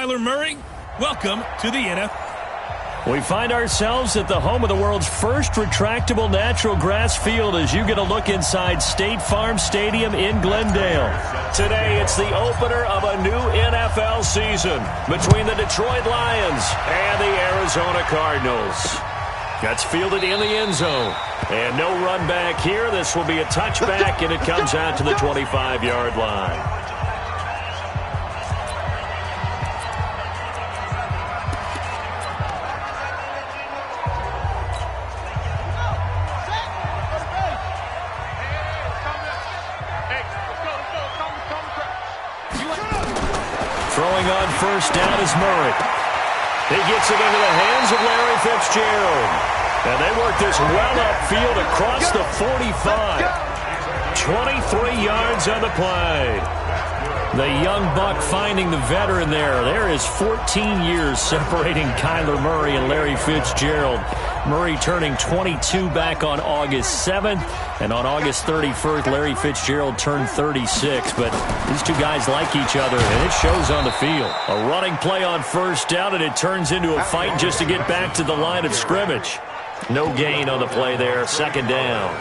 Kyler Murray. Welcome to the NFL. We find ourselves at the home of the world's first retractable natural grass field as you get a look inside State Farm Stadium in Glendale. Today, it's the opener of a new NFL season between the Detroit Lions and the Arizona Cardinals. That's fielded in the end zone. And no run back here. This will be a touchback, and it comes out to the 25-yard line. Throwing on first down is Murray. He gets it into the hands of Larry Fitzgerald. And they work this well upfield across the 45. 23 yards on the play. The young buck finding the veteran there. There is 14 years separating Kyler Murray and Larry Fitzgerald. Murray turning 22 back on August 7th. And on August 31st, Larry Fitzgerald turned 36. But these two guys like each other, and it shows on the field. A running play on first down, and it turns into a fight just to get back to the line of scrimmage. No gain on the play there, second down.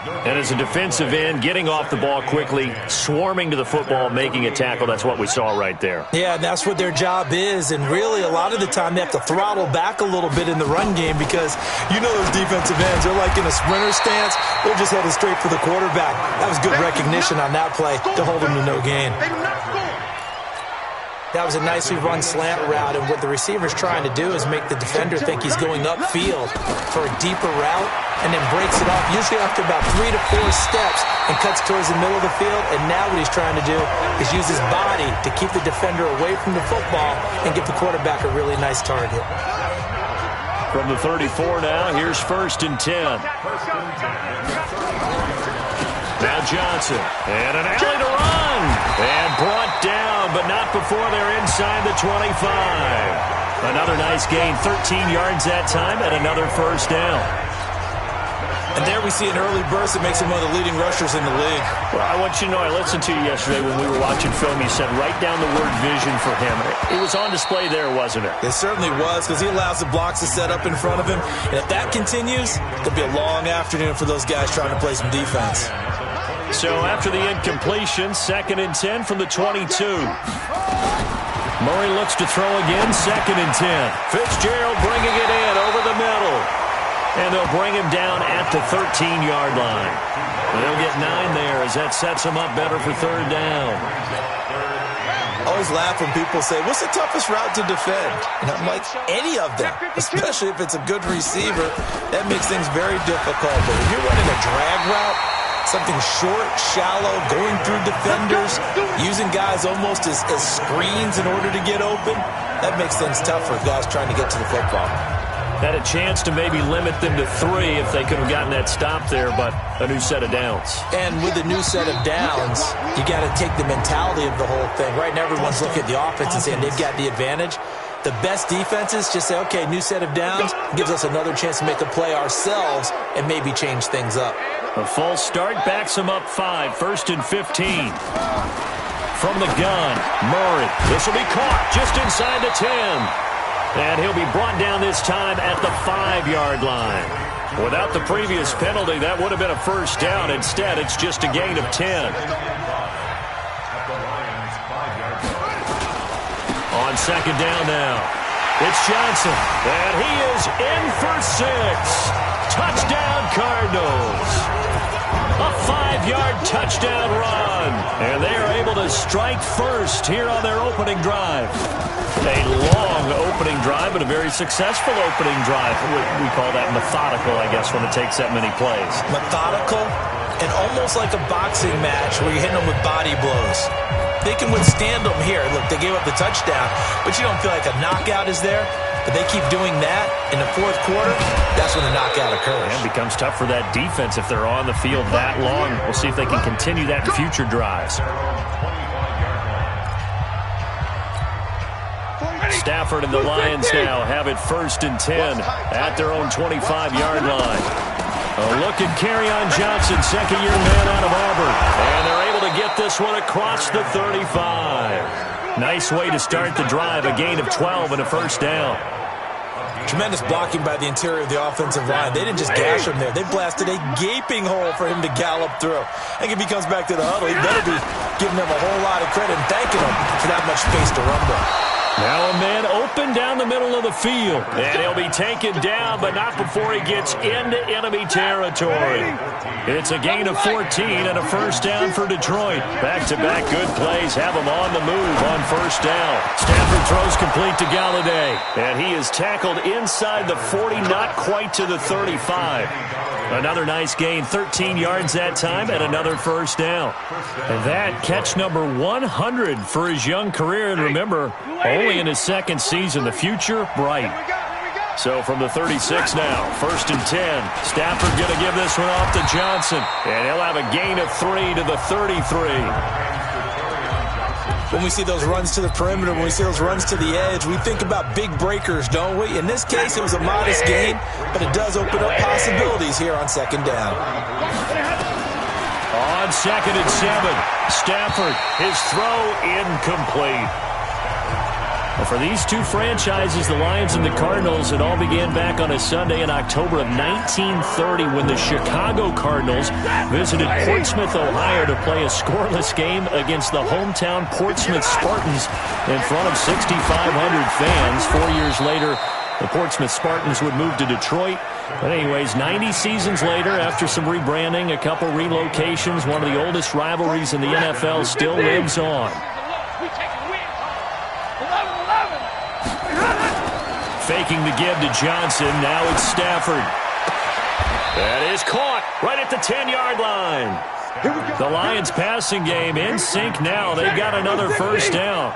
And as a defensive end, getting off the ball quickly, swarming to the football, making a tackle, that's what we saw right there. Yeah, that's what their job is, and really a lot of the time they have to throttle back a little bit in the run game because you know those defensive ends, they're like in a sprinter stance, they're just headed straight for the quarterback. That was good recognition on that play to hold them to no gain. That was a nicely run slant route, and what the receiver's trying to do is make the defender think he's going upfield for a deeper route and then breaks it off, usually after about 3 to 4 steps, and cuts towards the middle of the field. And now what he's trying to do is use his body to keep the defender away from the football and give the quarterback a really nice target. From the 34 now, here's first and 10. Now Johnson, and an alley to run, and brought down, but not before they're inside the 25. Another nice gain, 13 yards that time, and another first down. And there we see an early burst that makes him one of the leading rushers in the league. Well, I want you to know, I listened to you yesterday when we were watching film. You said write down the word vision for him. It was on display there, wasn't it? It certainly was, because he allows the blocks to set up in front of him. And if that continues, it'll be a long afternoon for those guys trying to play some defense. So after the incompletion, second and 10 from the 22. Murray looks to throw again, second and 10. Fitzgerald bringing it in over the middle. And they'll bring him down at the 13-yard line. They'll get 9 there as that sets him up better for third down. I always laugh when people say, what's the toughest route to defend? And I'm like, any of them, especially if it's a good receiver. That makes things very difficult. But when you're running a drag route, something short, shallow, going through defenders, using guys almost as screens in order to get open, that makes things tough for guys trying to get to the football. Had a chance to maybe limit them to 3 if they could have gotten that stop there, but a new set of downs. And with a new set of downs, you got to take the mentality of the whole thing. Right now, everyone's looking at the offense and saying they've got the advantage. The best defenses just say, okay, new set of downs, gives us another chance to make a play ourselves and maybe change things up. A false start backs him up 5, first and 15. From the gun, Murray. This will be caught just inside the 10. And he'll be brought down this time at the 5-yard line. Without the previous penalty, that would have been a first down. Instead, it's just a gain of 10. On second down now, it's Johnson. And he is in for 6. Touchdown, Cardinals. A 5-yard touchdown run. And they are able to strike first here on their opening drive. A long opening drive, but a very successful opening drive. We call that methodical, I guess, when it takes that many plays. Methodical and almost like a boxing match where you're hitting them with body blows. They can withstand them here. Look, they gave up the touchdown, but you don't feel like a knockout is there. But they keep doing that in the fourth quarter, that's when the knockout occurs. And it becomes tough for that defense if they're on the field that long. We'll see if they can continue that in future drives. Stafford and the Lions now have it first and 10 at their own 25-yard line. A look at Kerryon Johnson, second-year man out of Auburn. And they're able to get this one across the 35. Nice way to start the drive, a gain of 12 and a first down. Tremendous blocking by the interior of the offensive line. They didn't just gash him there. They blasted a gaping hole for him to gallop through. I think if he comes back to the huddle, he better be giving them a whole lot of credit and thanking them for that much space to rumble. Now a man open down the middle of the field. And he'll be taken down, but not before he gets into enemy territory. It's a gain of 14 and a first down for Detroit. Back-to-back good plays have him on the move on first down. Stafford throws complete to Galladay. And he is tackled inside the 40, not quite to the 35. Another nice gain, 13 yards that time, and another first down. And that catch number 100 for his young career. And remember, only in his second season, the future bright. So from the 36 now, 1st and 10. Stafford going to give this one off to Johnson. And he'll have a gain of 3 to the 33. When we see those runs to the perimeter, when we see those runs to the edge, we think about big breakers, don't we? In this case, it was a modest gain, but it does open up possibilities here on second down. On 2nd and 7, Stafford, his throw incomplete. Well, for these two franchises, the Lions and the Cardinals, it all began back on a Sunday in October of 1930 when the Chicago Cardinals visited Portsmouth, Ohio to play a scoreless game against the hometown Portsmouth Spartans in front of 6,500 fans. 4 years later, the Portsmouth Spartans would move to Detroit. But anyways, 90 seasons later, after some rebranding, a couple relocations, one of the oldest rivalries in the NFL still lives on. Faking the give to Johnson. Now it's Stafford. That is caught right at the 10-yard line. The Lions passing game in sync now. They've got another first down.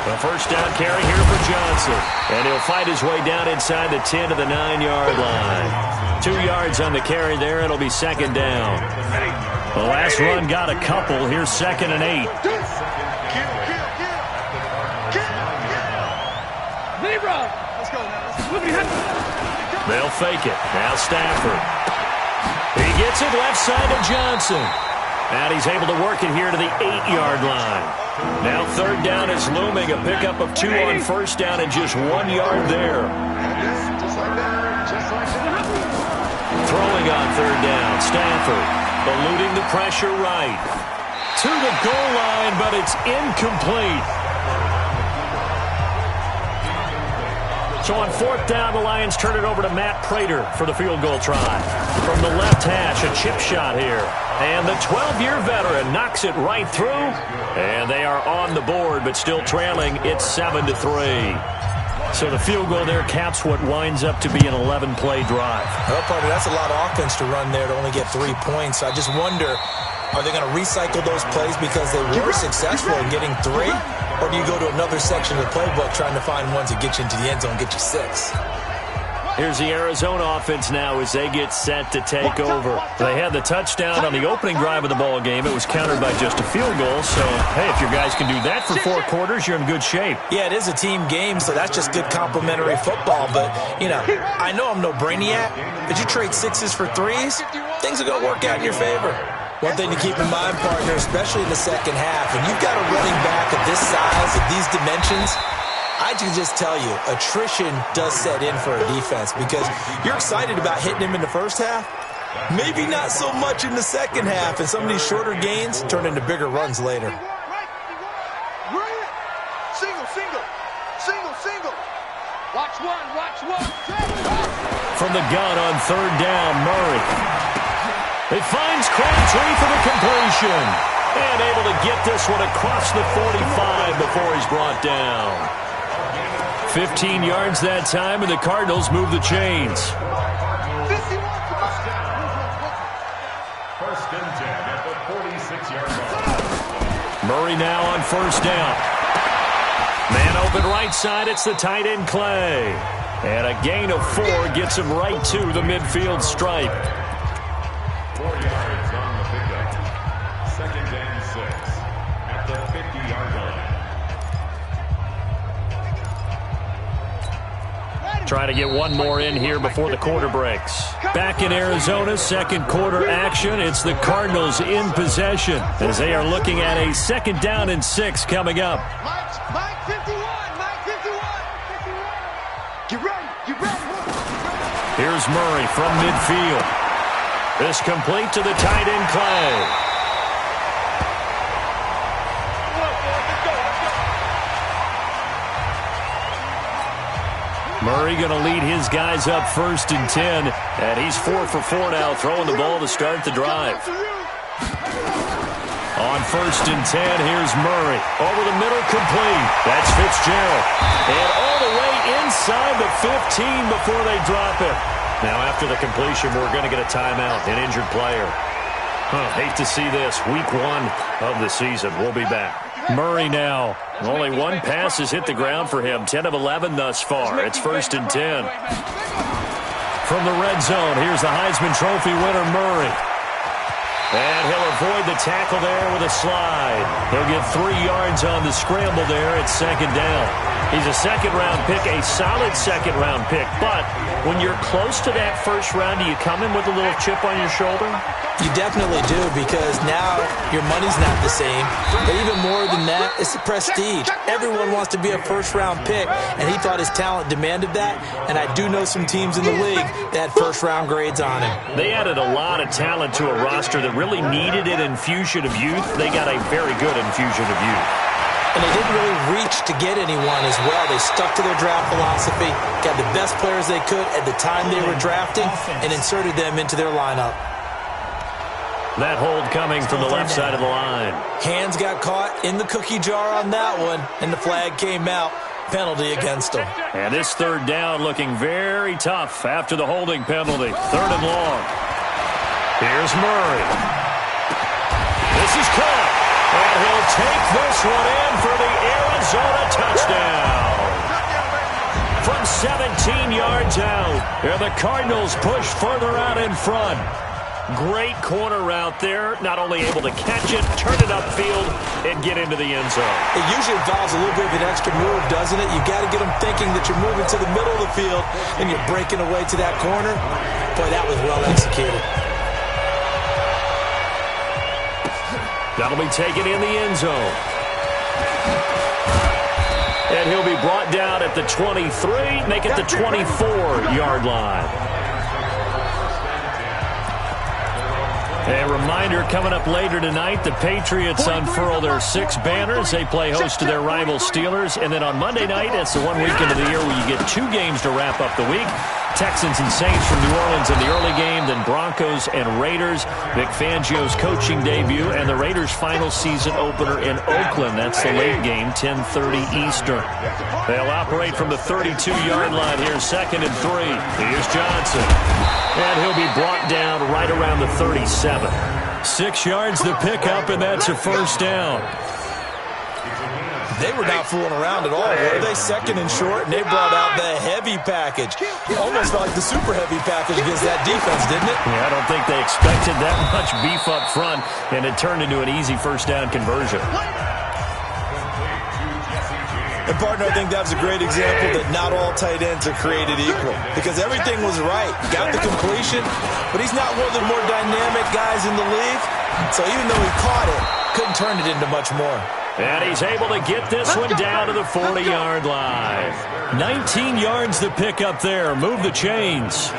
The first down carry here for Johnson. And he'll fight his way down inside the 10 to the 9-yard line. 2 yards on the carry there. It'll be second down. The last run got a couple. Here's 2nd and 8. They'll fake it. Now Stafford. He gets it left side to Johnson. And he's able to work it here to the 8-yard line. Now 3rd down is looming. A pickup of 2 on first down and just 1 yard there. Throwing on 3rd down. Stafford eluding the pressure right. To the goal line, but it's incomplete. So on 4th down, the Lions turn it over to Matt Prater for the field goal try. From the left hash, a chip shot here. And the 12-year veteran knocks it right through. And they are on the board, but still trailing. It's 7-3. So the field goal there caps what winds up to be an 11-play drive. Well, partner, that's a lot of offense to run there to only get 3 points. I just wonder, are they going to recycle those plays because they were successful in getting 3? Or do you go to another section of the playbook trying to find ones that get you into the end zone, get you 6? Here's the Arizona offense now as they get set to take over. They had the touchdown on the opening drive of the ball game. It was countered by just a field goal. So, hey, if your guys can do that for 4 quarters, you're in good shape. Yeah, it is a team game, so that's just good complimentary football. But, you know, I know I'm no brainiac, but you trade 6s for 3s, things are going to work out in your favor. One thing to keep in mind, partner, especially in the second half, when you've got a running back of this size, of these dimensions, I can just tell you, attrition does set in for a defense because you're excited about hitting him in the first half. Maybe not so much in the second half, and some of these shorter gains turn into bigger runs later. Single. Watch one. From the gun on 3rd down, Murray. It finds Crabtree for the completion. And able to get this one across the 45 before he's brought down. 15 yards that time, and the Cardinals move the chains. 1st and 10 at the 46-yard line. Murray now on 1st down. Man open right side, it's the tight end Clay. And a gain of 4 gets him right to the midfield stripe. 4 yards on the pickup. 2nd and 6 at the 50-yard line. Try to get one more in here before the quarter breaks. Back in Arizona, second quarter action. It's the Cardinals in possession as they are looking at a 2nd down and 6 coming up. Mike 51. Get ready. Here's Murray from midfield. This complete to the tight end Clay. Murray going to lead his guys up 1st and 10. And he's 4 for 4 now, throwing the ball to start the drive. On 1st and 10, here's Murray. Over the middle, complete. That's Fitzgerald. And all the way inside the 15 before they drop it. Now, after the completion, we're going to get a timeout, an injured player. Hate to see this. Week 1 of the season. We'll be back. Murray now. Only one pass has hit the ground for him. 10 of 11 thus far. It's 1st and 10. From the red zone, here's the Heisman Trophy winner, Murray. And he'll avoid the tackle there with a slide. He'll get 3 yards on the scramble there at 2nd down. He's a 2nd-round pick, a solid 2nd-round pick. But when you're close to that 1st round, do you come in with a little chip on your shoulder? You definitely do, because now your money's not the same. But even more than that, it's the prestige. Everyone wants to be a 1st-round pick, and he thought his talent demanded that. And I do know some teams in the league that had 1st-round grades on him. They added a lot of talent to a roster that really needed an infusion of youth. They got a very good infusion of youth. And they didn't really reach to get anyone as well. They stuck to their draft philosophy, got the best players they could at the time they were drafting, and inserted them into their lineup. That hold coming from the left side of the line. Hands got caught in the cookie jar on that one, and the flag came out. Penalty against them. And this 3rd down looking very tough after the holding penalty. 3rd and long. Here's Murray. This is caught. And he'll take this one in for the Arizona touchdown. From 17 yards out. And the Cardinals push further out in front. Great corner route there. Not only able to catch it, turn it upfield, and get into the end zone. It usually involves a little bit of an extra move, doesn't it? You've got to get them thinking that you're moving to the middle of the field and you're breaking away to that corner. Boy, that was well executed. That'll be taken in the end zone. And he'll be brought down at the 23, make it the 24-yard line. A reminder coming up later tonight, the Patriots unfurl their 6 banners. They play host to their rival Steelers. And then on Monday night, it's the one weekend of the year where you get 2 games to wrap up the week. Texans and Saints from New Orleans in the early game, then Broncos and Raiders. Vic Fangio's coaching debut and the Raiders' final season opener in Oakland. That's the late game, 10:30 Eastern. They'll operate from the 32-yard line here, 2nd and 3. Here's Johnson. And he'll be brought down right around the 37. 6 yards the pickup, and that's a 1st down. They were not fooling around at all, were they? 2nd and short, and they brought out the heavy package. Almost like the super heavy package against that defense, didn't it? Yeah, I don't think they expected that much beef up front, and it turned into an easy 1st down conversion. And, partner, I think that was a great example that not all tight ends are created equal, because everything was right. Got the completion, but he's not one of the more dynamic guys in the league. So even though he caught it, couldn't turn it into much more. And he's able to get this one down to the 40-yard line. 19 yards the pickup there. Move the chains.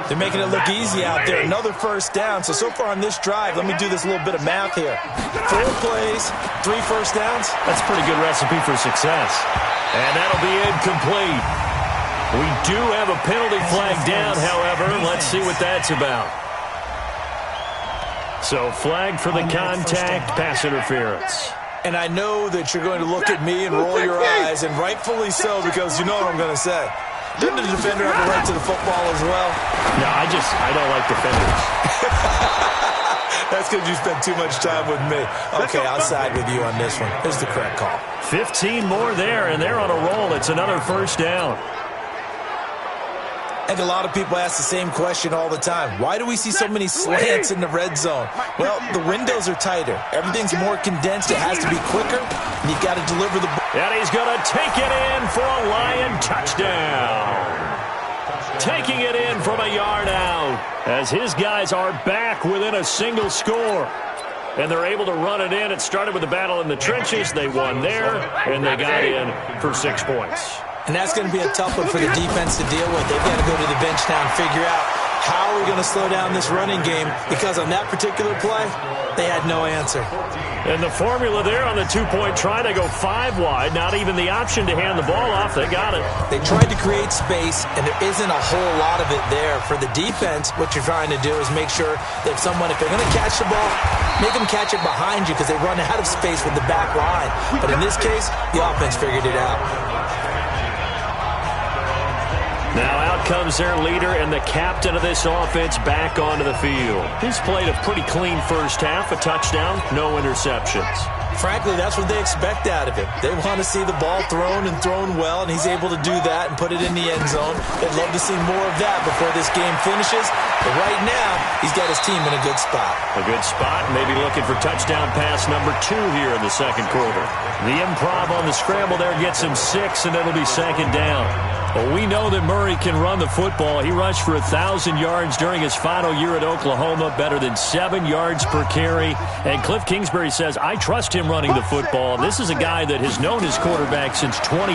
They're making it look easy out there. Another 1st down. So far on this drive, let me do this little bit of math here. 4 plays, 3 1st downs. That's a pretty good recipe for success. And that'll be incomplete. We do have a penalty flag down, however. Let's see what that's about. So flag for the contact, pass interference. And I know that you're going to look at me and roll your eyes, and rightfully so, because you know what I'm going to say. Didn't the defender have a right to the football as well? No, I don't like defenders. That's because you spent too much time with me. Okay, I'll side with you on this one. Here's the correct call. 15 more there, and they're on a roll. It's another 1st down. I think a lot of people ask the same question all the time. Why do we see so many slants in the red zone? Well, the windows are tighter. Everything's more condensed. It has to be quicker, and you've got to deliver the ball. And he's going to take it in for a Lion touchdown. Taking it in from a yard out as his guys are back within a single score. And they're able to run it in. It started with a battle in the trenches. They won there, and they got in for 6 points. And that's going to be a tough one for the defense to deal with. They've got to go to the bench now and figure out how are we going to slow down this running game, because on that particular play, they had no answer. And the formula there on the two-point try, they go 5 wide. Not even the option to hand the ball off. They got it. They tried to create space, and there isn't a whole lot of it there. For the defense, what you're trying to do is make sure that if they're going to catch the ball, make them catch it behind you because they run out of space with the back line. But in this case, the offense figured it out. Now out comes their leader and the captain of this offense back onto the field. He's played a pretty clean first half, a touchdown, no interceptions. Frankly, that's what they expect out of him. They want to see the ball thrown and thrown well, and he's able to do that and put it in the end zone. They'd love to see more of that before this game finishes. But right now, he's got his team in a good spot. A good spot, maybe looking for touchdown pass number 2 here in the second quarter. The improv on the scramble there gets him 6, and it'll be second down. Well, we know that Murray can run the football. He rushed for 1,000 yards during his final year at Oklahoma, better than 7 yards per carry. And Cliff Kingsbury says, I trust him running the football. This is a guy that has known his quarterback since 2012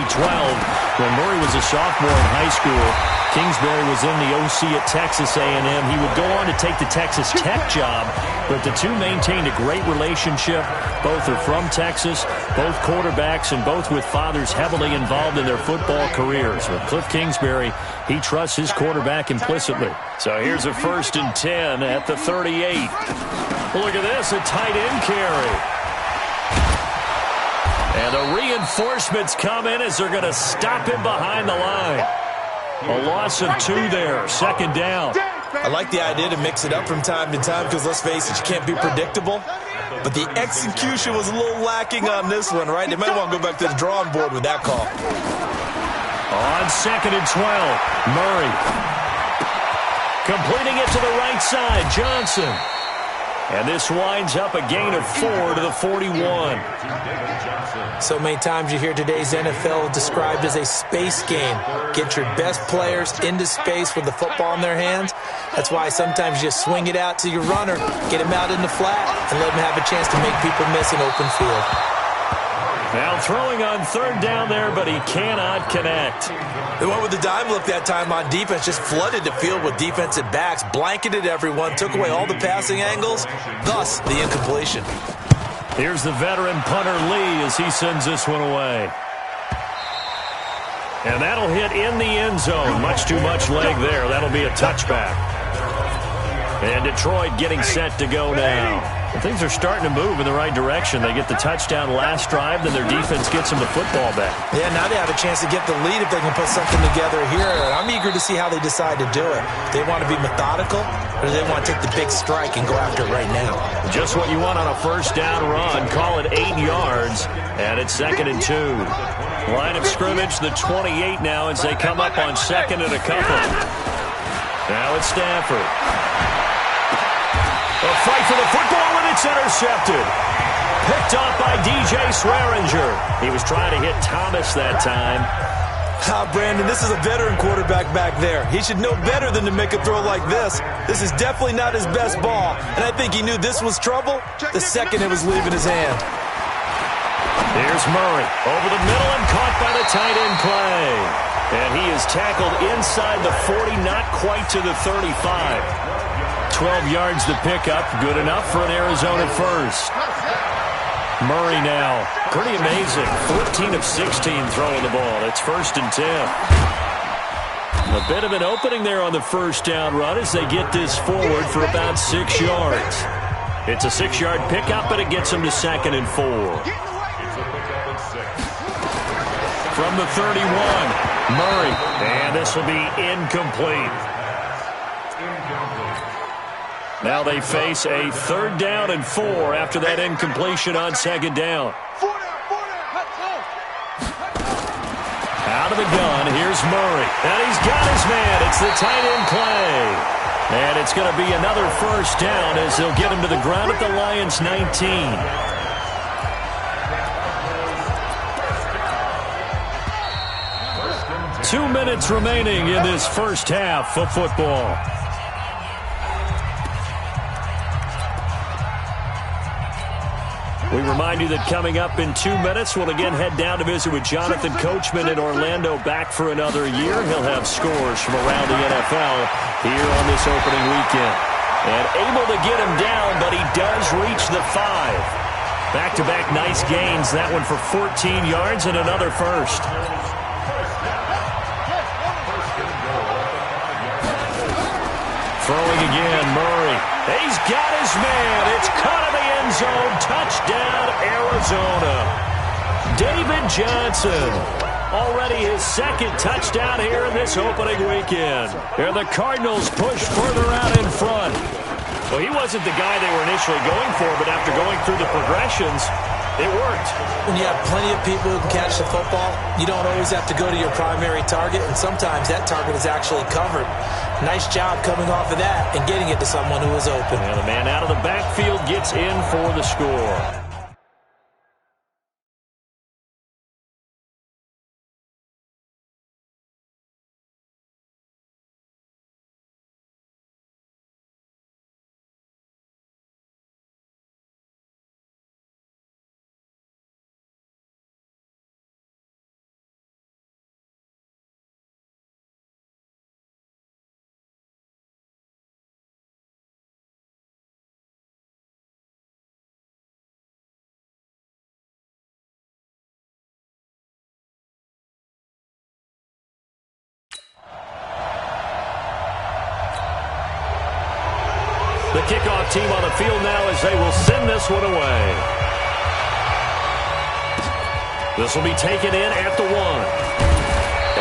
when Murray was a sophomore in high school. Kingsbury was in the OC at Texas A&M. He would go on to take the Texas Tech job, but the two maintained a great relationship. Both are from Texas, both quarterbacks, and both with fathers heavily involved in their football careers. With Cliff Kingsbury, he trusts his quarterback implicitly. So here's a 1st and 10 at the 38. Look at this, a tight end carry. And the reinforcements come in as they're going to stop him behind the line. A loss of 2 there, second down. I like the idea to mix it up from time to time because, let's face it, you can't be predictable. But the execution was a little lacking on this one, right? They might want to go back to the drawing board with that call. On 2nd and 12, Murray. Completing it to the right side, Johnson. And this winds up a gain of 4 to the 41. So many times you hear today's NFL described as a space game. Get your best players into space with the football in their hands. That's why sometimes you swing it out to your runner, get him out in the flat, and let him have a chance to make people miss an open field. Now throwing on 3rd down there, but he cannot connect. They went with the dime look that time on defense, just flooded the field with defensive backs, blanketed everyone, took away all the passing angles, thus the incompletion. Here's the veteran punter Lee as he sends this one away. And that'll hit in the end zone. Much too much leg there. That'll be a touchback. And Detroit getting set to go now. And things are starting to move in the right direction. They get the touchdown last drive, then their defense gets them the football back. Yeah, now they have a chance to get the lead if they can put something together here. I'm eager to see how they decide to do it. Do they want to be methodical, or do they want to take the big strike and go after it right now? Just what you want on a 1st down run. Call it 8 yards, and it's 2nd and 2. Line of scrimmage, the 28 now as they come up on 2nd and a couple. Now it's Stafford. A fight for the football, and it's intercepted. Picked off by DJ Swearinger. He was trying to hit Thomas that time. Brandon, this is a veteran quarterback back there. He should know better than to make a throw like this. This is definitely not his best ball, and I think he knew this was trouble the second it was leaving his hand. Here's Murray over the middle and caught by the tight end Clay. And he is tackled inside the 40, not quite to the 35. 12 yards to pick up, good enough for an Arizona 1st. Murray now, pretty amazing, 14 of 16 throwing the ball. It's 1st and 10. A bit of an opening there on the 1st down run as they get this forward for about 6 yards. It's a 6-yard pickup, but it gets them to 2nd and 4. From the 31, Murray, and this will be incomplete. Now they face a 3rd down and 4 after that incompletion on 2nd down. Out of the gun, here's Murray. And he's got his man. It's the tight end Clay. And it's going to be another 1st down as they'll get him to the ground at the Lions' 19. 2 minutes remaining in this first half of football. We remind you that coming up in 2 minutes, we'll again head down to visit with Jonathan Coachman in Orlando, back for another year. He'll have scores from around the NFL here on this opening weekend. And able to get him down, but he does reach the 5. Back-to-back nice gains, that one for 14 yards and another first. Throwing again, Murray. He's got his man. It's caught in the end zone. Touchdown, Arizona. David Johnson. Already his second touchdown here in this opening weekend. And the Cardinals push further out in front. Well, he wasn't the guy they were initially going for, but after going through the progressions, it worked. When you have plenty of people who can catch the football, you don't always have to go to your primary target, and sometimes that target is actually covered. Nice job coming off of that and getting it to someone who was open. And the man out of the backfield gets in for the score. The kickoff team on the field now as they will send this one away. This will be taken in at the 1.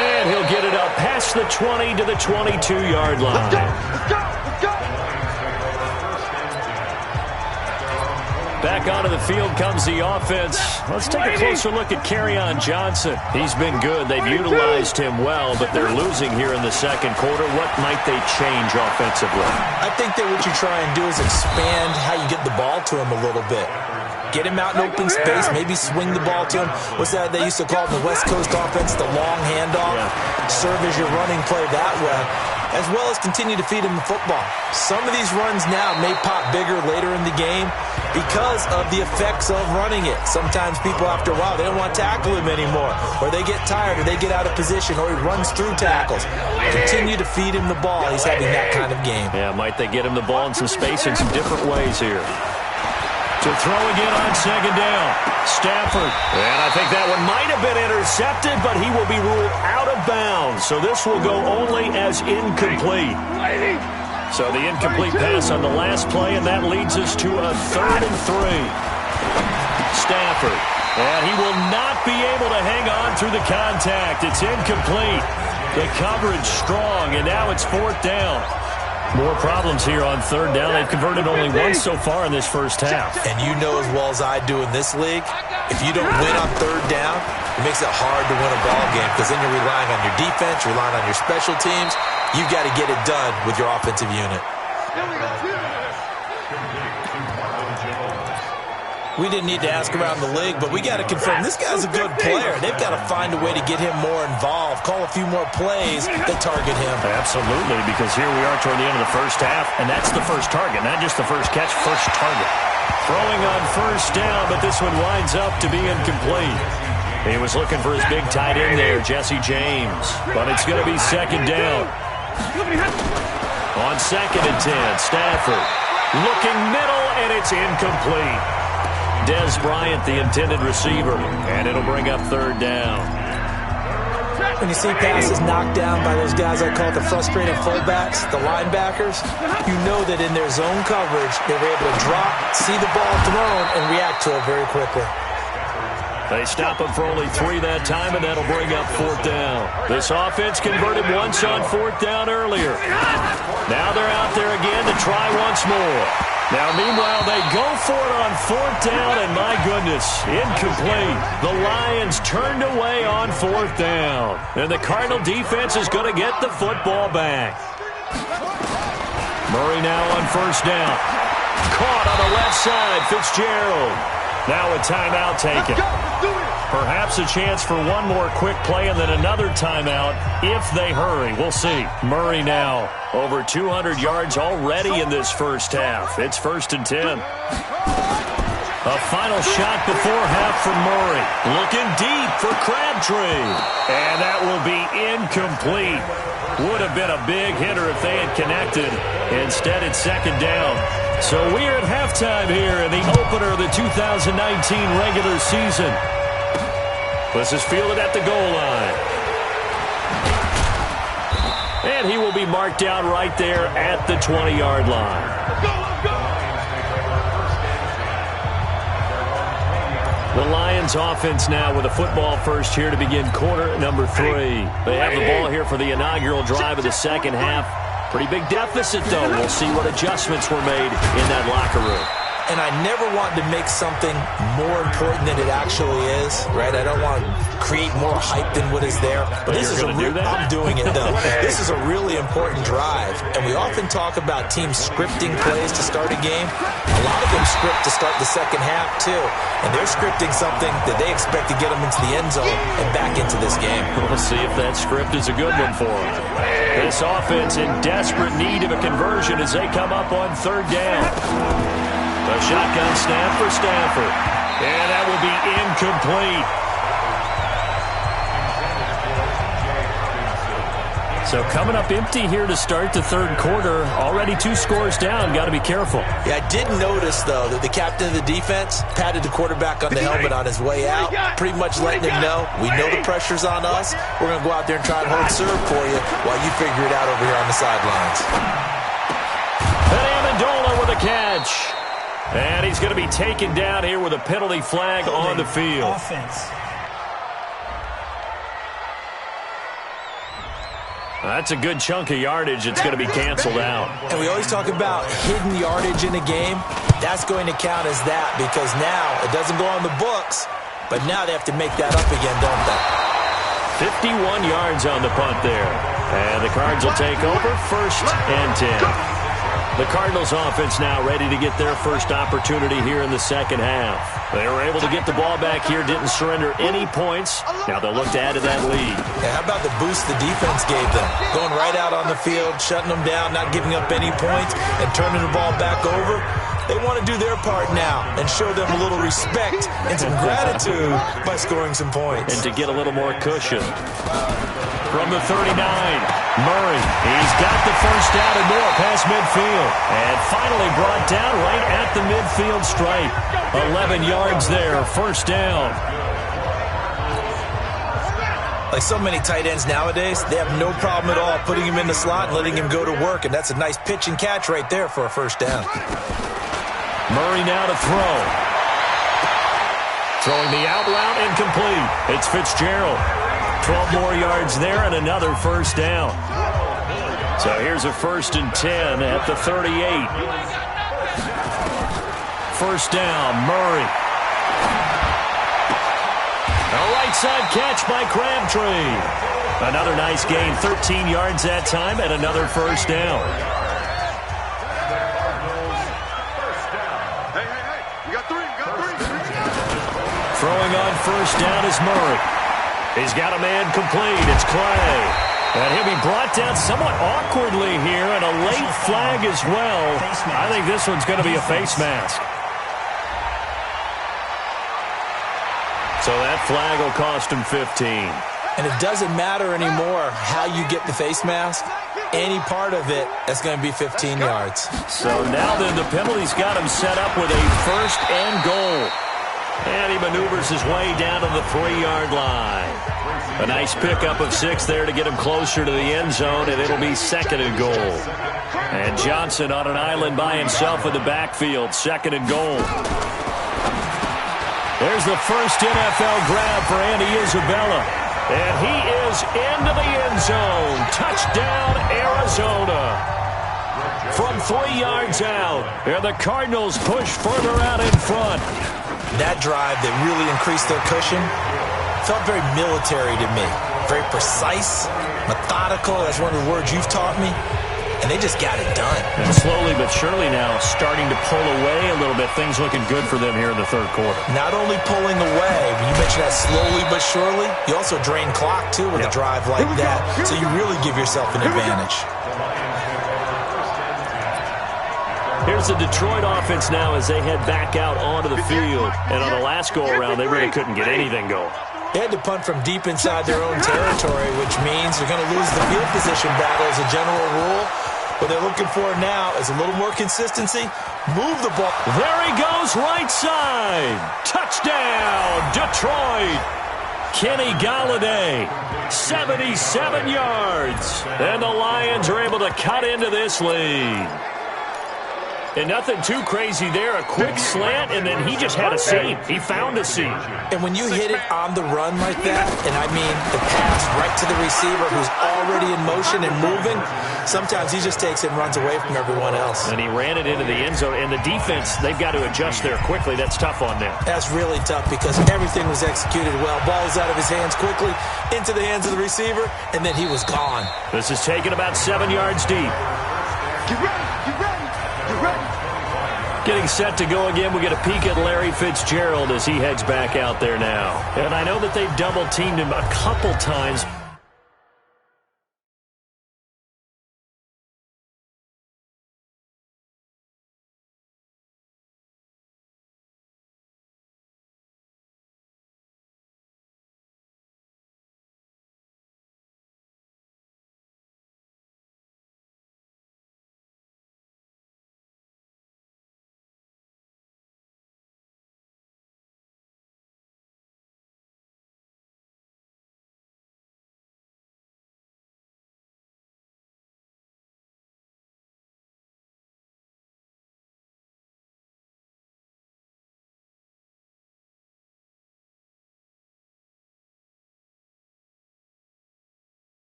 And he'll get it up past the 20 to the 22-yard line. Back onto the field comes the offense. Let's take a closer look at Kerryon Johnson. He's been good. They've utilized him well, but they're losing here in the second quarter. What might they change offensively? I think that what you try and do is expand how you get the ball to him a little bit. Get him out in open space, maybe swing the ball to him. What's that they used to call it in the West Coast offense, the long handoff? Yeah. Serve as your running play that way, as well as continue to feed him the football. Some of these runs now may pop bigger later in the game because of the effects of running it. Sometimes people, after a while, they don't want to tackle him anymore, or they get tired, or they get out of position, or he runs through tackles. Continue to feed him the ball. He's having that kind of game. Yeah, might they get him the ball in some space in some different ways here. To throw again on second down. Stafford. And I think that one might have been intercepted, but he will be ruled out of bounds. So this will go only as incomplete. So the incomplete pass on the last play, and that leads us to a 3rd and 3. Stafford. And he will not be able to hang on through the contact. It's incomplete. The coverage strong, and now it's 4th down. More problems here on 3rd down. They've converted only once so far in this first half. And you know as well as I do in this league, if you don't win on 3rd down, it makes it hard to win a ball game because then you're relying on your defense, you're relying on your special teams. You've got to get it done with your offensive unit. We didn't need to ask around the league, but we got to confirm this guy's a good player. They've got to find a way to get him more involved, call a few more plays that target him. Absolutely, because here we are toward the end of the first half, and that's the first target, not just the first catch, first target. Throwing on 1st down, but this one winds up to be incomplete. He was looking for his big tight end there, Jesse James, but it's going to be 2nd down. On 2nd and 10, Stafford looking middle, and it's incomplete. Dez Bryant, the intended receiver, and it'll bring up 3rd down. When you see passes knocked down by those guys I call the frustrated fullbacks, the linebackers, you know that in their zone coverage, they were able to drop, see the ball thrown, and react to it very quickly. They stop him for only 3 that time, and that'll bring up 4th down. This offense converted once on 4th down earlier. Now they're out there again to try once more. Now, meanwhile, they go for it on 4th down, and my goodness, incomplete. The Lions turned away on 4th down, and the Cardinal defense is going to get the football back. Murray now on 1st down. Caught on the left side, Fitzgerald. Now a timeout taken. Perhaps a chance for one more quick play and then another timeout if they hurry. We'll see. Murray now over 200 yards already in this first half. It's 1st and 10. A final shot before half from Murray. Looking deep for Crabtree. And that will be incomplete. Would have been a big hitter if they had connected. Instead, it's 2nd down. So we're at halftime here in the opener of the 2019 regular season. This is fielded at the goal line. And he will be marked down right there at the 20-yard line. The Lions offense now with a football first here to begin quarter number 3. They have the ball here for the inaugural drive of the second half. Pretty big deficit, though. We'll see what adjustments were made in that locker room. And I never want to make something more important than it actually is, right? I don't want to create more hype than what is there. But this is I'm doing it, though. This is a really important drive. And we often talk about teams scripting plays to start a game. A lot of them script to start the second half, too. And they're scripting something that they expect to get them into the end zone and back into this game. We'll see if that script is a good one for them. This offense in desperate need of a conversion as they come up on 3rd down. A shotgun snap for Stafford. And that will be incomplete. So coming up empty here to start the 3rd quarter. Already 2 scores down. Got to be careful. Yeah, I did notice, though, that the captain of the defense patted the quarterback on the helmet on his way out, pretty much letting him know, we know the pressure's on us. We're going to go out there and try and hold serve for you while you figure it out over here on the sidelines. And Amendola with a catch. And he's going to be taken down here with a penalty flag on the field. That's a good chunk of yardage. It's going to be canceled out. And we always talk about hidden yardage in a game. That's going to count as that because now it doesn't go on the books, but now they have to make that up again, don't they? 51 yards on the punt there. And the Cards will take over 1st and 10. The Cardinals offense now ready to get their first opportunity here in the second half. They were able to get the ball back here, didn't surrender any points. Now they'll look to add to that lead. Yeah, how about the boost the defense gave them? Going right out on the field, shutting them down, not giving up any points, and turning the ball back over. They want to do their part now and show them a little respect and some gratitude by scoring some points. And to get a little more cushion. From the 39, Murray. He's got the first down and more past midfield. And finally brought down right at the midfield stripe. 11 yards there, 1st down. Like so many tight ends nowadays, they have no problem at all putting him in the slot and letting him go to work. And that's a nice pitch and catch right there for a 1st down. Murray now to throw. Throwing the out route incomplete. It's Fitzgerald. 12 more yards there and another 1st down. So here's a 1st and 10 at the 38. 1st down, Murray. A right side catch by Crabtree. Another nice gain, 13 yards that time and another 1st down. Throwing on 1st down is Murray. He's got a man complete. It's Clay. And he'll be brought down somewhat awkwardly here, and a late flag as well. I think this one's going to be a face mask. So that flag will cost him 15. And it doesn't matter anymore how you get the face mask. Any part of it, that's going to be 15 yards. So now then, the penalty's got him set up with a 1st and goal. And he maneuvers his way down to the 3-yard line. A nice pickup of 6 there to get him closer to the end zone, and it'll be 2nd and goal. And Johnson on an island by himself in the backfield, 2nd and goal. There's the first NFL grab for Andy Isabella. And he is into the end zone. Touchdown, Arizona. From 3 yards out, and the Cardinals push further out in front. That drive that really increased their cushion felt very military to me. Very precise, methodical. That's one of the words you've taught me. and they just got it done. And slowly but surely now starting to pull away a little bit. Things looking good for them here in the third quarter. Not only pulling away, but you mentioned that slowly but surely, you also drain clock, too, with a drive like that. So you really give yourself an advantage. Here's the Detroit offense now as they head back out onto the field. And on the last go-around, they really couldn't get anything going. They had to punt from deep inside their own territory, which means they're going to lose the field position battle as a general rule. What they're looking for now is a little more consistency. Move the ball. There he goes, right side. Touchdown, Detroit. Kenny Galladay, 77 yards. And the Lions are able to cut into this lead. And nothing too crazy there. A quick slant, and then he just had a seam. He found a seam. And when you hit it on the run like that, and I mean the pass right to the receiver who's already in motion and moving, sometimes he just takes it and runs away from everyone else. And he ran it into the end zone. And the defense, they've got to adjust there quickly. That's tough on them. That's really tough because everything was executed well. Ball was out of his hands quickly, into the hands of the receiver, and then he was gone. This is taken about 7 yards deep. Get ready, get ready, get ready. Getting set to go again. We get a peek at Larry Fitzgerald as he heads back out there now. And I know that they've double-teamed him a couple times.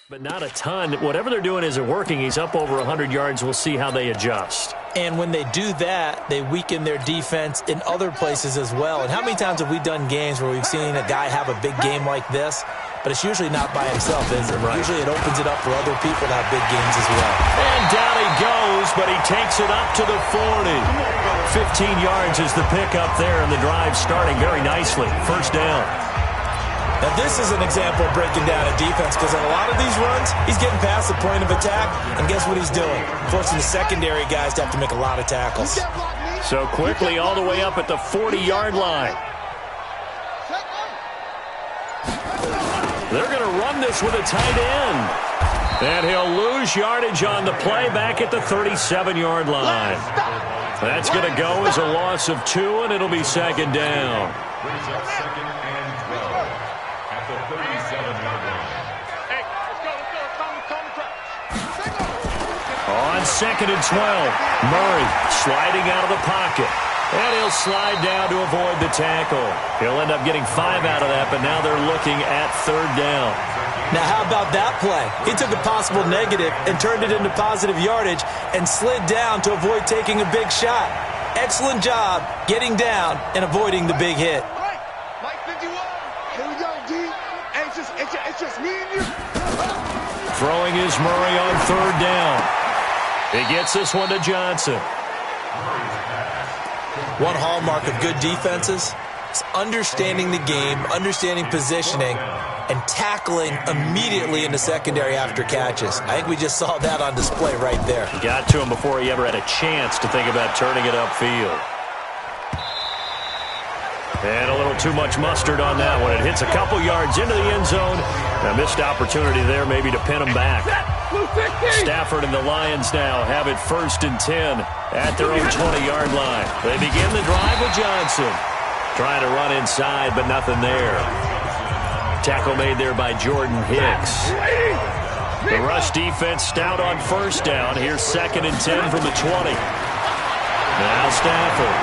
But not a ton. Whatever they're doing isn't working. He's up over 100 yards. We'll see how they adjust. And when they do that, they weaken their defense in other places as well. And how many times have we done games where we've seen a guy have a big game like this? But it's usually not by himself, is it? Right. Usually it opens it up for other people to have big games as well. And down he goes, but he takes it up to the 40. 15 yards is the pickup there, and the drive starting very nicely. First down. Now, this is an example of breaking down a defense because on a lot of these runs, he's getting past the point of attack, and guess what he's doing? Forcing the secondary guys to have to make a lot of tackles. So quickly all the way up at the 40-yard line. They're going to run this with a tight end. And he'll lose yardage on the play back at the 37-yard line. That's going to go as a loss of 2, and it'll be second down. Brings up second and 12 at the 37-yard line. Hey, let's go. On second and 12, Murray sliding out of the pocket. And he'll slide down to avoid the tackle. He'll end up getting 5 out of that, but now they're looking at third down. Now, how about that play? He took a possible negative and turned it into positive yardage and slid down to avoid taking a big shot. Excellent job getting down and avoiding the big hit. Right, Mike 51. Here we go, D. Hey, it's just me and you. Throwing is Murray on third down. He gets this one to Johnson. One hallmark of good defenses is understanding the game, understanding positioning, and tackling immediately in the secondary after catches. I think we just saw that on display right there. Got to him before he ever had a chance to think about turning it upfield. And a little too much mustard on that one. It hits a couple yards into the end zone. A missed opportunity there maybe to pin him back. Stafford and the Lions now have it first and 10 at their own 20-yard line. They begin the drive with Johnson. Trying to run inside, but nothing there. Tackle made there by Jordan Hicks. The rush defense stout on first down. Here's second and 10 from the 20. Now Stafford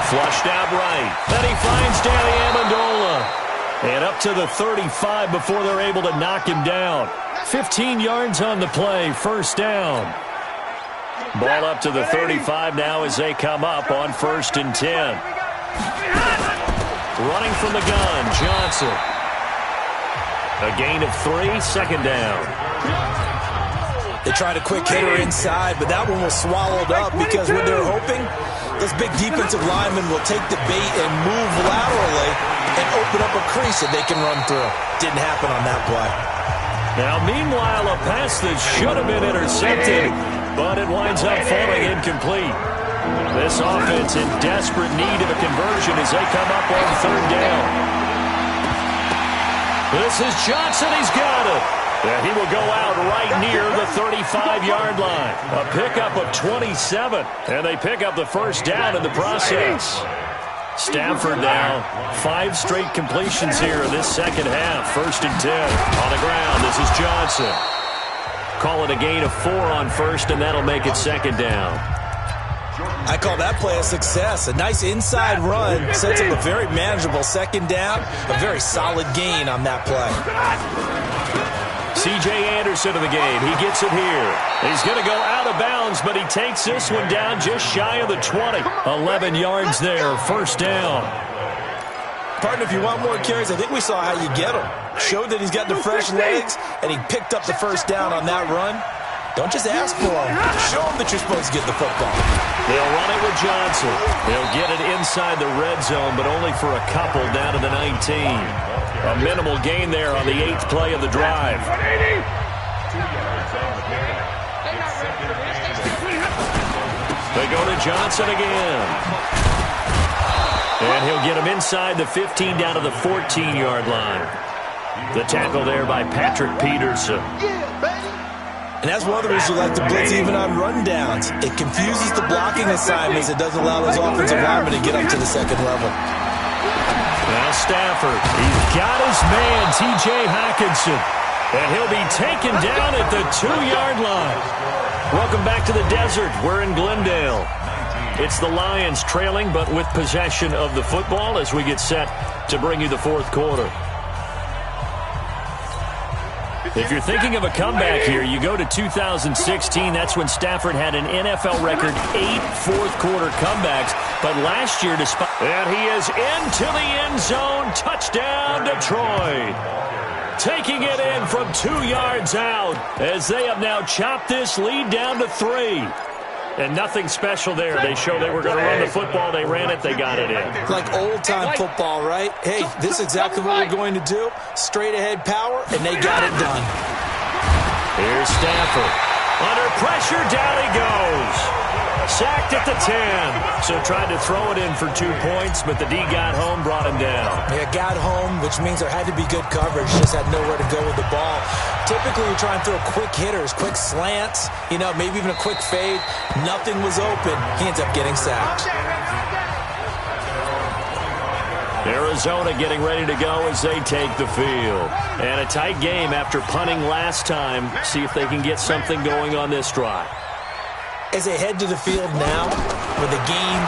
flushed out right. Then he finds Danny Amendola. And up to the 35 before they're able to knock him down. 15 yards on the play, first down. Ball up to the 35 now as they come up on 1st and 10. Running from the gun, Johnson. A gain of 3, second down. They tried a quick hitter inside, but that one was swallowed up because what they're hoping, this big defensive lineman will take the bait and move laterally and open up a crease that they can run through. Didn't happen on that play. Now, meanwhile, a pass that should have been intercepted, but it winds up falling incomplete. This offense in desperate need of a conversion as they come up on 3rd down. This is Johnson. He's got it. And he will go out right near the 35-yard line. A pickup of 27. And they pick up the first down in the process. Stafford now 5 straight completions here in this second half. 1st and 10 on the ground. This is Johnson. Call it a gain of 4 on 1st, and that'll make it second down. I call that play a success. A nice inside run sets up a very manageable second down. A very solid gain on that play. C.J. Anderson in the game. He gets it here. He's going to go out of bounds, but he takes this one down just shy of the 20. 11 yards there, first down. Partner, if you want more carries, I think we saw how you get him. Showed that he's got the fresh legs, and he picked up the first down on that run. Don't just ask for him. Show him that you're supposed to get the football. They'll run it with Johnson. They'll get it inside the red zone, but only for a couple down to the 19. A minimal gain there on the 8th play of the drive. They go to Johnson again. And he'll get him inside the 15 down to the 14-yard line. The tackle there by Patrick Peterson. And that's one of the reasons you like to blitz even on rundowns. It confuses the blocking assignments. It doesn't allow those offensive linemen to get up to the second level. Now Stafford, he's got his man, T.J. Hockenson. And he'll be taken down at the 2-yard line. Welcome back to the desert. We're in Glendale. It's the Lions trailing, but with possession of the football as we get set to bring you the 4th quarter. If you're thinking of a comeback here, you go to 2016. That's when Stafford had an NFL record 8 fourth-quarter comebacks. But last year, and he is into the end zone. Touchdown, Detroit. Taking it in from 2 yards out as they have now chopped this lead down to 3. And nothing special there. They showed they were going to run the football. They ran it. They got it in. Like old-time football, right? Hey, this is exactly what we're going to do. Straight-ahead power, and they got it done. Here's Stafford. Under pressure, down he goes. Sacked at the 10. So tried to throw it in for 2 points, but the D got home, brought him down. Yeah, got home, which means there had to be good coverage. Just had nowhere to go with the ball. Typically, we try and throw quick hitters, quick slants, maybe even a quick fade. Nothing was open. He ends up getting sacked. Arizona getting ready to go as they take the field. And a tight game after punting last time. See if they can get something going on this drive. As they head to the field now, with the game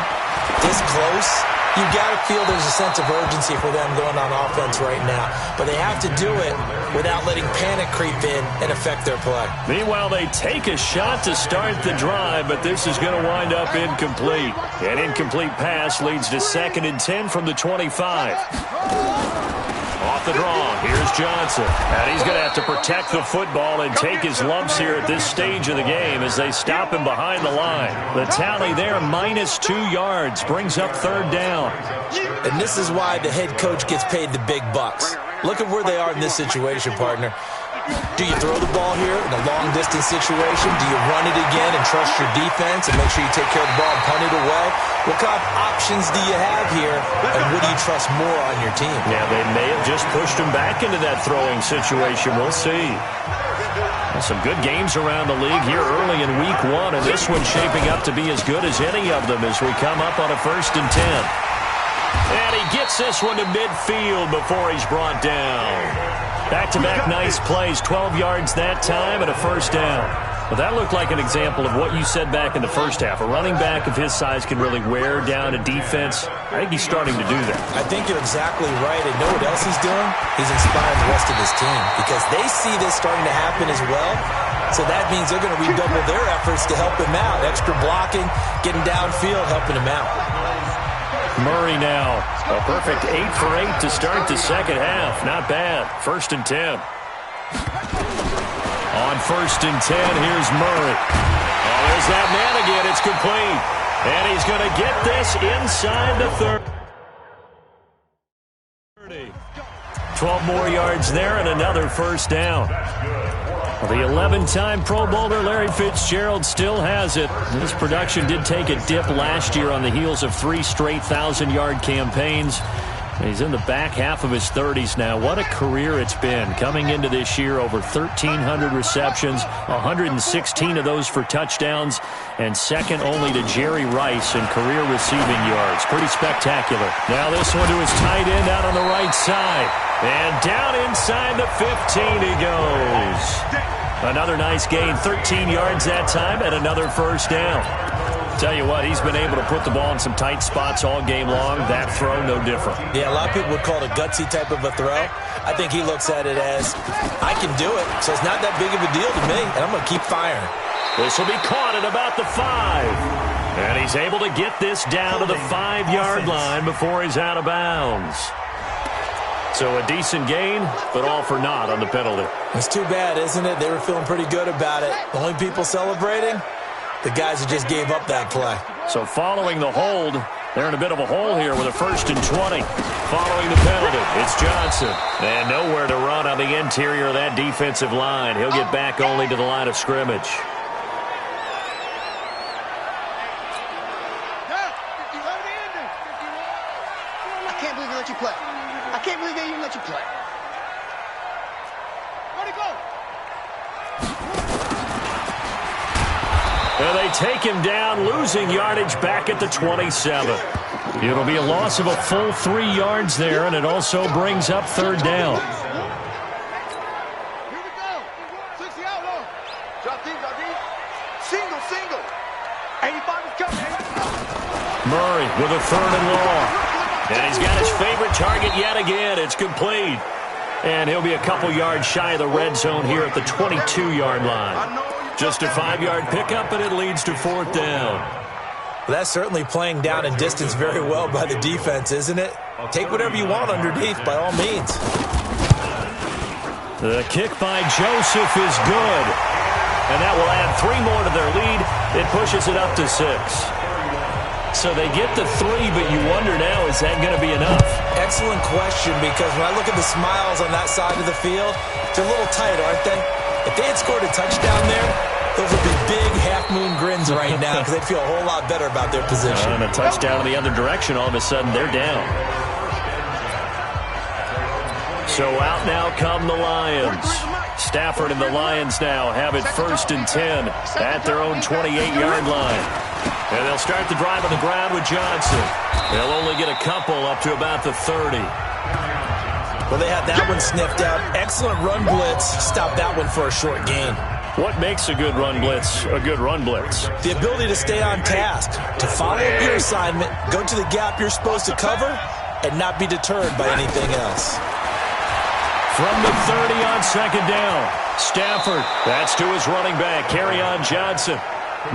this close, you've got to feel there's a sense of urgency for them going on offense right now. But they have to do it without letting panic creep in and affect their play. Meanwhile, they take a shot to start the drive, but this is going to wind up incomplete. An incomplete pass leads to 2nd and 10 from the 25. Off the draw, here's Johnson. And he's going to have to protect the football and take his lumps here at this stage of the game as they stop him behind the line. The tally there, -2 yards, brings up 3rd down. And this is why the head coach gets paid the big bucks. Look at where they are in this situation, partner. Do you throw the ball here in a long-distance situation? Do you run it again and trust your defense and make sure you take care of the ball and punt it away? What kind of options do you have here, and what do you trust more on your team? Yeah, they may have just pushed him back into that throwing situation. We'll see. Some good games around the league here early in week 1, and this one's shaping up to be as good as any of them as we come up on a 1st and 10. And he gets this one to midfield before he's brought down. Back-to-back nice plays, 12 yards that time and a 1st down. Well, that looked like an example of what you said back in the first half. A running back of his size can really wear down a defense. I think he's starting to do that. I think you're exactly right. And know what else he's doing? He's inspiring the rest of his team because they see this starting to happen as well. So that means they're going to redouble their efforts to help him out. Extra blocking, getting downfield, helping him out. Murray now. A perfect 8 for 8 to start the second half. Not bad. 1st and 10. On 1st and 10, here's Murray. Oh, there's that man again. It's complete. And he's going to get this inside the 30. 12 more yards there and another first down. Well, the 11-time Pro Bowler Larry Fitzgerald still has it. His production did take a dip last year on the heels of 3 straight 1,000-yard campaigns. He's in the back half of his 30s now. What a career it's been. Coming into this year, over 1,300 receptions, 116 of those for touchdowns, and second only to Jerry Rice in career receiving yards. Pretty spectacular. Now this one to his tight end out on the right side. And down inside the 15 he goes. Another nice gain, 13 yards that time, and another first down. Tell you what, he's been able to put the ball in some tight spots all game long. That throw, no different. Yeah, a lot of people would call it a gutsy type of a throw. I think he looks at it as, I can do it, so it's not that big of a deal to me, and I'm going to keep firing. This will be caught at about the 5. And he's able to get this down to the 5-yard line before he's out of bounds. So a decent gain, but all for naught on the penalty. It's too bad, isn't it? They were feeling pretty good about it. The only people celebrating, the guys who just gave up that play. So following the hold, they're in a bit of a hole here with a 1st and 20. Following the penalty, it's Johnson. And nowhere to run on the interior of that defensive line. He'll get back only to the line of scrimmage. I can't believe they let you play. I can't believe they even let you play. Where'd he go? And they take him down, losing yardage back at the 27. It'll be a loss of a full 3 yards there, and it also brings up 3rd down. Here we go. 60 out low. Drop deep, drop deep. Single, single. 85 is coming. Murray with a 3rd and long. And he's got his favorite target yet again. It's complete. And he'll be a couple yards shy of the red zone here at the 22-yard line. Just a 5-yard pickup, and it leads to 4th down. Well, that's certainly playing down and distance very well by the defense, isn't it? Take whatever you want underneath, by all means. The kick by Joseph is good. And that will add 3 more to their lead. It pushes it up to 6. So they get the 3, but you wonder now, is that going to be enough? Excellent question, because when I look at the smiles on that side of the field, they're a little tight, aren't they? If they had scored a touchdown there, those would be big half-moon grins right now because they'd feel a whole lot better about their position. And a touchdown in the other direction, all of a sudden they're down. So out now come the Lions. Stafford and the Lions now have it 1st and 10 at their own 28-yard line. And they'll start the drive on the ground with Johnson. They'll only get a couple up to about the 30. Well, they had that one sniffed out. Excellent run blitz. Stop that one for a short gain. What makes a good run blitz a good run blitz? The ability to stay on task, to follow up your assignment, go to the gap you're supposed to cover, and not be deterred by anything else. From the 30 on 2nd down, Stafford, that's to his running back, Kerryon Johnson.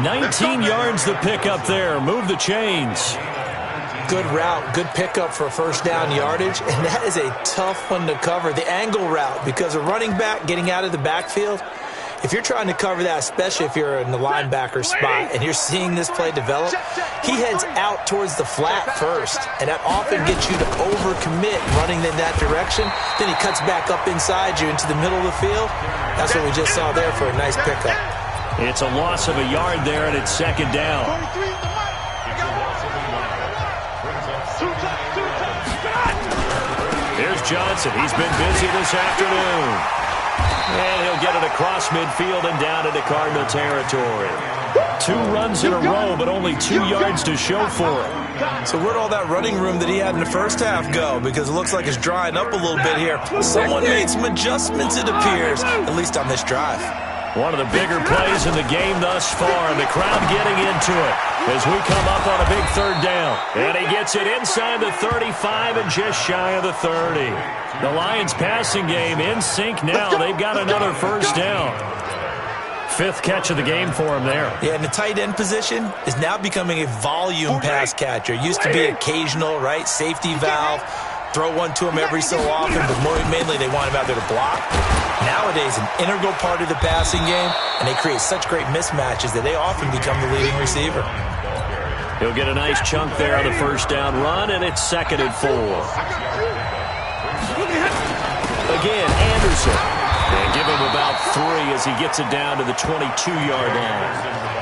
19 yards the pickup there. Move the chains. Good route, good pickup for 1st down yardage, and that is a tough one to cover. The angle route, because a running back getting out of the backfield, if you're trying to cover that, especially if you're in the linebacker spot and you're seeing this play develop, he heads out towards the flat first, and that often gets you to overcommit running in that direction. Then he cuts back up inside you into the middle of the field. That's what we just saw there for a nice pickup. It's a loss of a yard there, and it's 2nd down. Here's Johnson. He's been busy this afternoon. And he'll get it across midfield and down into Cardinal territory. 2 runs in a row, but only 2 yards to show for it. So where'd all that running room that he had in the first half go? Because it looks like it's drying up a little bit here. Someone made some adjustments, it appears, at least on this drive. One of the bigger plays in the game thus far, and the crowd getting into it as we come up on a big third down. And he gets it inside the 35 and just shy of the 30. The Lions passing game in sync now. They've got another first down. Fifth catch of the game for him there. Yeah, and the tight end position is now becoming a volume pass catcher. Used to be occasional, right? Safety valve. Throw one to him every so often, but mainly they want him out there to block. Nowadays, an integral part of the passing game, and they create such great mismatches that they often become the leading receiver. He'll get a nice chunk there on the first down run, and it's 2nd and 4. Again, Anderson. And give him about 3 as he gets it down to the 22-yard line.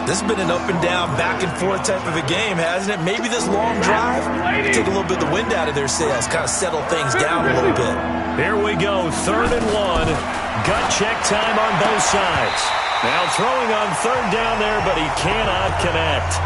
This has been an up-and-down, back-and-forth type of a game, hasn't it? Maybe this long drive take a little bit of the wind out of their sails, kind of settle things down a little bit. Here we go, 3rd and 1. Gut check time on both sides. Now throwing on 3rd down there, but he cannot connect.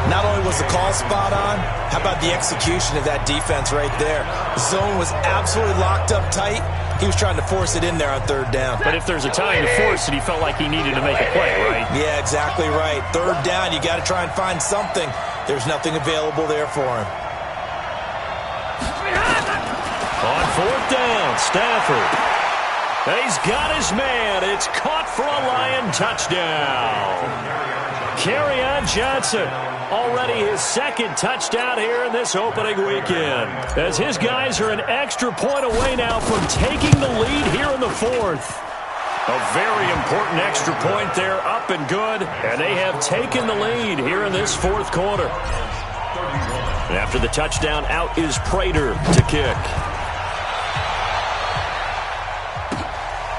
Not only was the call spot on, how about the execution of that defense right there? The zone was absolutely locked up tight. He was trying to force it in there on 3rd down. But if there's a time to force it, he felt like he needed to make a play, right? Yeah, exactly right. 3rd down, you got to try and find something. There's nothing available there for him. On 4th down, Stafford. He's got his man. It's caught for a Lion touchdown. Kerryon Johnson, already his 2nd touchdown here in this opening weekend, as his guys are an extra point away now from taking the lead here in the 4th. A very important extra point there, up and good, and they have taken the lead here in this 4th quarter. And after the touchdown, out is Prater to kick.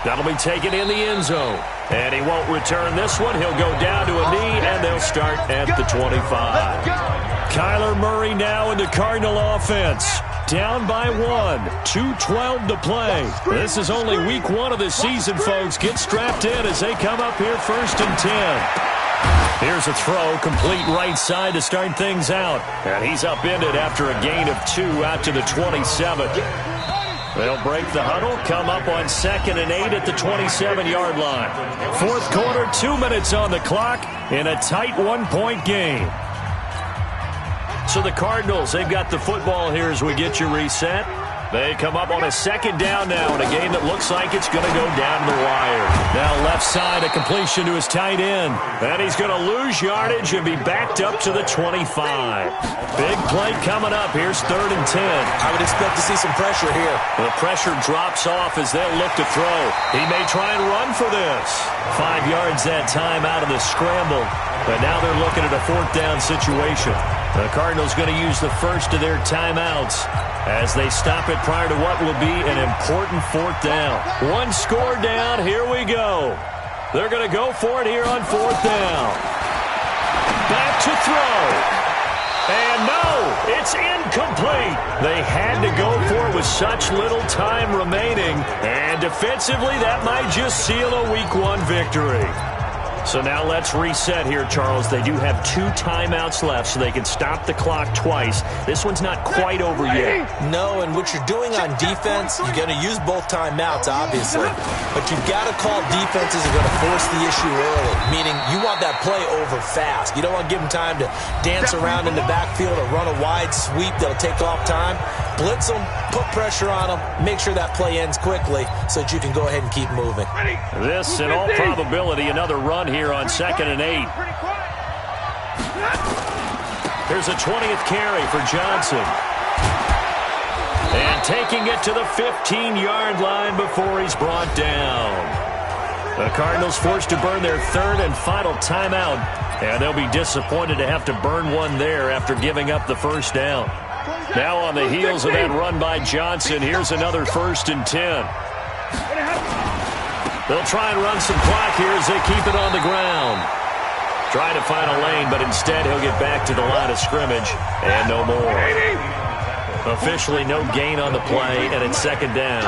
That'll be taken in the end zone. And he won't return this one. He'll go down to a knee, and they'll start at the 25. Kyler Murray now in the Cardinal offense. Down by 1. 2:12 to play. This is only week 1 of the season, folks. Get strapped in as they come up here 1st and 10. Here's a throw, complete right side to start things out. And he's upended after a gain of 2 out to the 27. They'll break the huddle, come up on 2nd and 8 at the 27-yard line. 4th quarter, 2 minutes on the clock in a tight 1-point game. So the Cardinals, they've got the football here as we get you reset. They come up on a 2nd down now in a game that looks like it's going to go down to the wire. Now left side, a completion to his tight end. And he's going to lose yardage and be backed up to the 25. Big play coming up. Here's 3rd and 10. I would expect to see some pressure here. The pressure drops off as they'll look to throw. He may try and run for this. 5 yards that time out of the scramble. But now they're looking at a 4th down situation. The Cardinals going to use the first of their timeouts as they stop it prior to what will be an important 4th down. 1 score down. Here we go. They're going to go for it here on 4th down. Back to throw. And no, it's incomplete. They had to go for it with such little time remaining. And defensively, that might just seal a Week 1 victory. So now let's reset here, Charles. They do have 2 timeouts left, so they can stop the clock twice. This one's not quite over yet. No, and what you're doing on defense, you're going to use both timeouts, obviously. But you've got to call defenses are going to force the issue early, meaning you want that play over fast. You don't want to give them time to dance around in the backfield or run a wide sweep that'll take off time. Blitz them, put pressure on them, make sure that play ends quickly so that you can go ahead and keep moving. This, in all probability, another run here on 2nd and 8. Here's a 20th carry for Johnson. And taking it to the 15-yard line before he's brought down. The Cardinals forced to burn their 3rd and final timeout. And they'll be disappointed to have to burn one there after giving up the 1st down. Now on the heels of that run by Johnson, here's another 1st and 10. They'll try and run some clock here as they keep it on the ground. Trying to find a lane, but instead he'll get back to the line of scrimmage and no more. Officially no gain on the play, and it's 2nd down.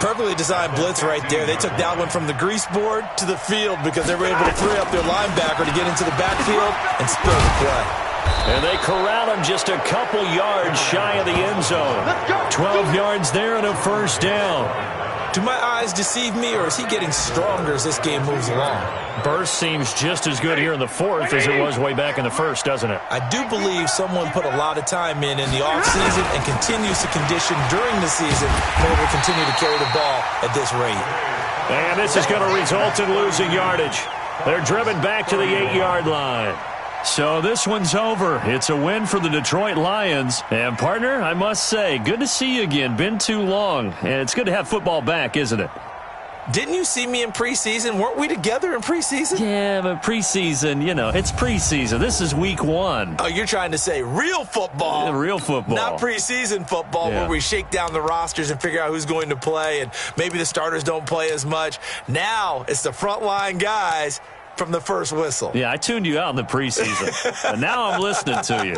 Perfectly designed blitz right there. They took that one from the grease board to the field because they were able to free up their linebacker to get into the backfield and spill the play. And they corral him just a couple yards shy of the end zone. 12 yards there and a 1st down. Do my eyes deceive me, or is he getting stronger as this game moves along? Burst seems just as good here in the fourth as it was way back in the first, doesn't it? I do believe someone put a lot of time in the offseason and continues to condition during the season in order to continue to carry the ball at this rate. And this is going to result in losing yardage. They're driven back to the 8-yard line. So this one's over. It's a win for the Detroit Lions. And, partner, I must say, good to see you again. Been too long. And it's good to have football back, isn't it? Didn't you see me in preseason? Weren't we together in preseason? Yeah, but preseason, you know, it's preseason. This is week 1. Oh, you're trying to say real football. Yeah, real football. Not preseason football where we shake down the rosters and figure out who's going to play, and maybe the starters don't play as much. Now it's the frontline guys from the first whistle. Yeah, I tuned you out in the preseason. And now I'm listening to you.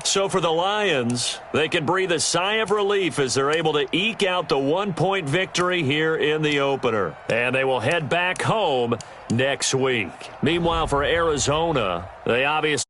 So for the Lions, they can breathe a sigh of relief as they're able to eke out the 1-point victory here in the opener. And they will head back home next week. Meanwhile, for Arizona, they obviously